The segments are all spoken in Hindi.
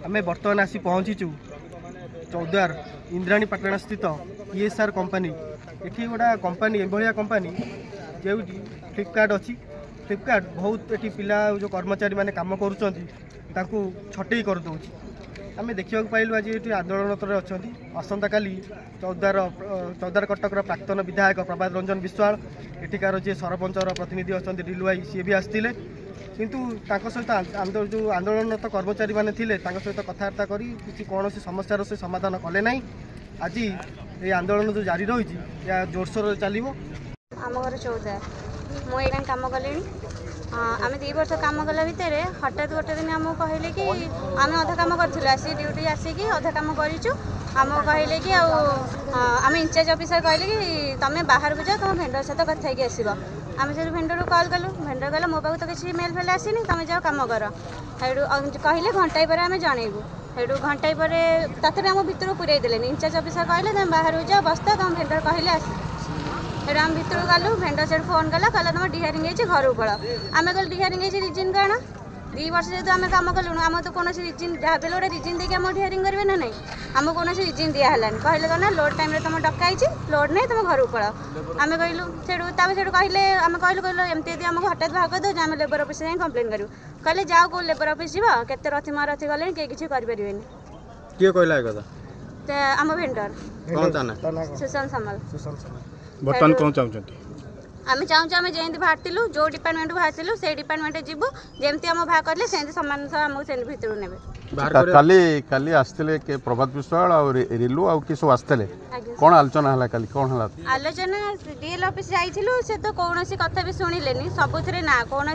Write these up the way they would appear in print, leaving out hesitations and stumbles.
आमे बर्तमान आसी पहुँचीचु चौद्वार इंद्राणी पाटण स्थित ESR कंपनी। ये गोटा कंपनी एभलिया कंपनी जो फ्लिपकार्ट अच्छी। फ्लिपकार्ट बहुत ये पिला जो कर्मचारी मैंने कम करूँ छटई कर दूँ। आम देखा पाइलु आज ये आंदोलन अच्छा आसंता काली चौद्वार कटकर प्राक्तन विधायक प्रभात रंजन विश्वाल एठिकार जे सरपंचर प्रतिनिधि अच्छा डिलु भाई सी भी आसते किंतु सहित जो आंदोलनरत कर्मचारी मैंने सहित कथबार्ता करी कौन समस्यार से समाधान कले ना। आज ये आंदोलन जो जारी रही या जोरसोर चलो। आम घर चौद्वार मुझे कम कले आम 2 वर्ष कम कला भितर हठात गोटे दिन आमको कहले कि आम अधा कम करूँ आसी ड्यूटी आसिक अधा कम करूँ आमको कहले कि आम इंचार्ज ऑफिसर कहले कि तुम बाहर को जाओ तुम भेंडर सहित कथा कि आसो। आम से भेंडर कल कलु भेंडर कहला मो पाक तो किसी मेल फेल आसनी तुम जाओ कम कर कहले घंटाए पर आम जनइबू हेटू घंटाए पर तथा आम भितर पूरे देले इंचार्ज ऑफिसर कहले तुम बाहर जाओ बसता तुम भेंडर कहले आस फिर आम भितर गलु भेंडर से फोन कला कहला तुम डिहारिंग घर पड़ा आम कल डिहारिंग रिजन कण 2 वर्ष जेहतु आम कम कलु आम तो कौन रिजन जहाँ भी गोटे रिजन देखिए आम डिहारिंग करेंगे ना नहीं आम कौन रिजन दिहलानी कहले कौन लोड टाइम तुम डकाई लोड नहीं तुम घर पड़ा आम कहलु से कहले आम कहलु कहल एमती यदि आमको हठात भाग कर दो आम लेबर ऑफिस जाए कंप्लेन करूँ कहले जाओ कौ लेबर ऑफिस जीव केते रथी महारथी गले किए किसी करें किए कहला आम भेंडर सुशांत सामल बर्तमान कौन चाहते आम चाहूँ आम जमी बाहर जो डिपार्टमेंट बाहर से डिपार्टमेंट जीवु जमी आम भाग कले से सामान आमको से भितर ने काली आसते के प्रभात विश्वाल और रिलु आ कि सब आसते कौन आलोचना है काली कौन है आलोचना डीएल ऑफिस जाइलु से तो कौन कथा भी शुणिले सबुथ ना कौन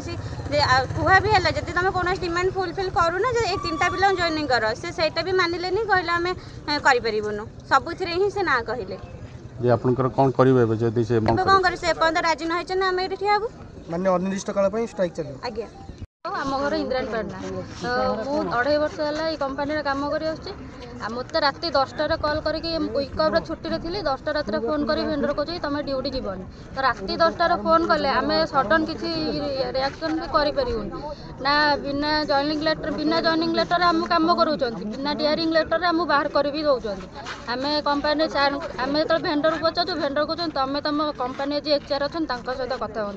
कुहा भी है जब तुम कौन डिमांड फुलफिल करूना ये 3टा पिला जॉइनिंग कर से भी मानिले कहले आम करूँ सबुथ ही से ना कहले जे आपनकर कोन करिवे जदी से कोन करि से पंद राजी न होइछ ना हम एठी आबु माने अनिर्दिष्ट काल पई स्ट्राइक चली आज्ञा। आम घर इंद्राणी पाटना मु 2.5 वर्ष है ये कंपनी काम कर मत राति 10टार कल करके विकअप छुट्टी थी 10टा रात फोन कर भेंडर को तुम ड्यूटी जीवन तो राति 10टार फोन कले आम सडन किसी रिएक्शन भी करूँ ना बिना जॉइनिंग लेटर आम कम करूँ बिना डियरिंग लेटर आम बाहर कर भी दौरान आम कंपनी सार आम जो भेंडर पचारू भेंडर कहते तुम तुम कंपनी जी HR अच्छा सहित कथा हूँ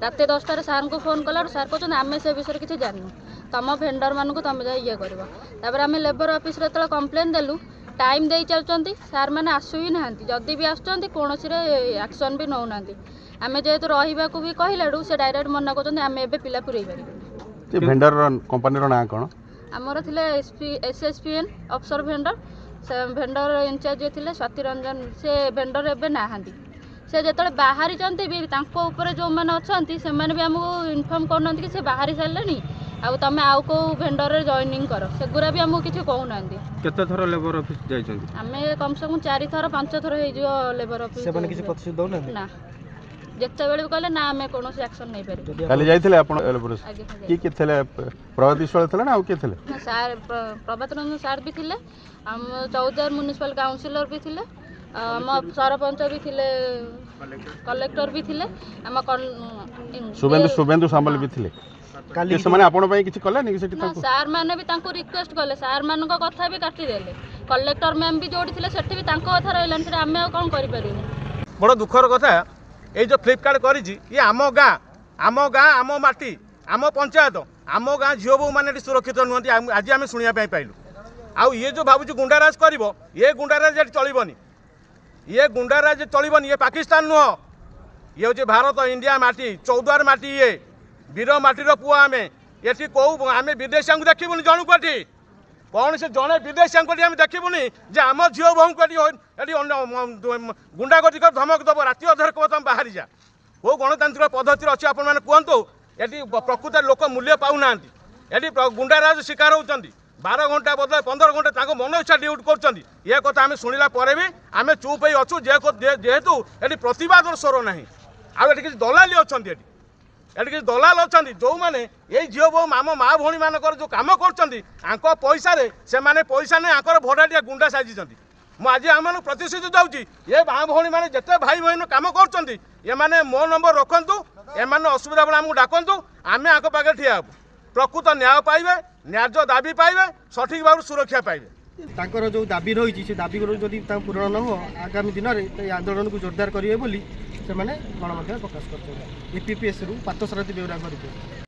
राति 10टार सार को फोन कला सार कहते आम से विषय किसी जानू तुम भेंडर मानक तुम जा ये कर आम लेबर ऑफिस रे कंप्लेन देलु टाइम दे चलती सार मैंने आसु ही ना जदि भी आसुँच कौन एक्शन भी नौना आम जेहेतु रहा भी कहलू से डायरेक्ट मना कर आम ए पिला पुरई पार भेंडर कंपनी ना कौन आमर थे SSPN अफसर भेंडर से भेंडर इंचार्ज थे स्वाति रंजन से भेंडर एवं ना से जो बाहरी भी जो मैंने अच्छा से भी आमको इनफर्म करना कि से बाहरी सारे आउ तुम आउ को भेंडर जॉइनिंग कर सेगुरा भी आमको किसी कहूना केते थर लेबर ऑफिस जाइछन आम कम से कम 4 थर 5 थर हो लेबर ऑफिस से माने किसी प्रतिशत दौना ना जिते बेले कहले ना आम कौन एक्शन नहीं पारे काली जाइथिले आपण लेबर की थिले प्रभात विश्वाल थिले ना आउ के थिले सर प्रभात रंजन सर भी थिले हम चौद्वार म्युनिसिपल काउंसिलर भी थिले आम सरपंच भी थिले कलेक्टर भी थिले आम शुभेंदु सामल भी थिले काली से माने आपण पई किछि कले नि सेठी सर माने भी तांको रिक्वेस्ट कले सर मानक कथा भी काटी देले कलेक्टर मैम भी जोड़ी थिले सेठी भी तांको कथा रहलन से आमे कोन करि परिबो बड़ दुखर कथा ए जो फ्लिपकार्ट करिछि ये आम गाँ आम माटी आम पंचायत आम गाँ झील बो माने सुरक्षित नुहति आज आम शुणा पाइलु आउ ये जो भावुँ गुंडाराज कर ये गुंडाराज चलबनी ये गुंडाराज चलबनी ये पाकिस्तान नुह ये हूँ भारत इंडिया माटी चौद्वार माटी ये वीर माटीर पुआ आम ये कौ आम विदेशी देखबुनि जन को कौन से जड़े विदेशी को देखबुनि जे आम झील बहु को गुंडागर्दी कर धमक दब राति अधर कह तुम बाहरी जा कौ गणतांत्रिक पद्धति अच्छी आप कहतु ये प्रकृत लोक मूल्य पाऊना ये गुंडाराज शिकार होती 12 घंटा बदले 15 घंटा मन इच्छा ड्यूटी कर ये कथा आम शुणिला भी आम चुप ही अच्छु जेहेतु ये प्रतिवाद स्वर ना आउ ये किसी दलाली अच्छा ये किसी दलाल अच्छा जो मैंने ये झील बो आम माँ भौणी मान जो कम कर पैसा से पैसा नहीं आंकर भड़ाटिया गुंडा साजी मुझे आम प्रतिश्रुति दूसरी ये माँ भौणी मैंने जिते भाई बहन कम कर मो नंबर रखु एम असुविधा बेले आमको डाकतु आम आंक पाखे ठिया ପ୍ରକୃତ ନ୍ୟାୟ ପାଇବେ, ନ୍ୟାଯ୍ୟ ଦାବି ପାଇବେ, ସଠିକ୍ ଭାବରେ ସୁରକ୍ଷା ପାଇବେ। ତାଙ୍କର ଯେଉଁ ଦାବି ରହିଛି ସେ ଦାବି ଯଦି ତାଙ୍କୁ ପୂରଣ ନ ହେବ ଆଗାମୀ ଦିନରେ এই ଆନ୍ଦୋଳନକୁ ଜୋରଦାର କରିବେ ବୋଲି ସେମାନେ ଗଣମାଧ୍ୟମରେ ପ୍ରକାଶ କରିଛନ୍ତି। EPPSରୁ ପାର୍ଥସାରଥୀ ବେଉରାଙ୍କ ରିପୋର୍ଟ।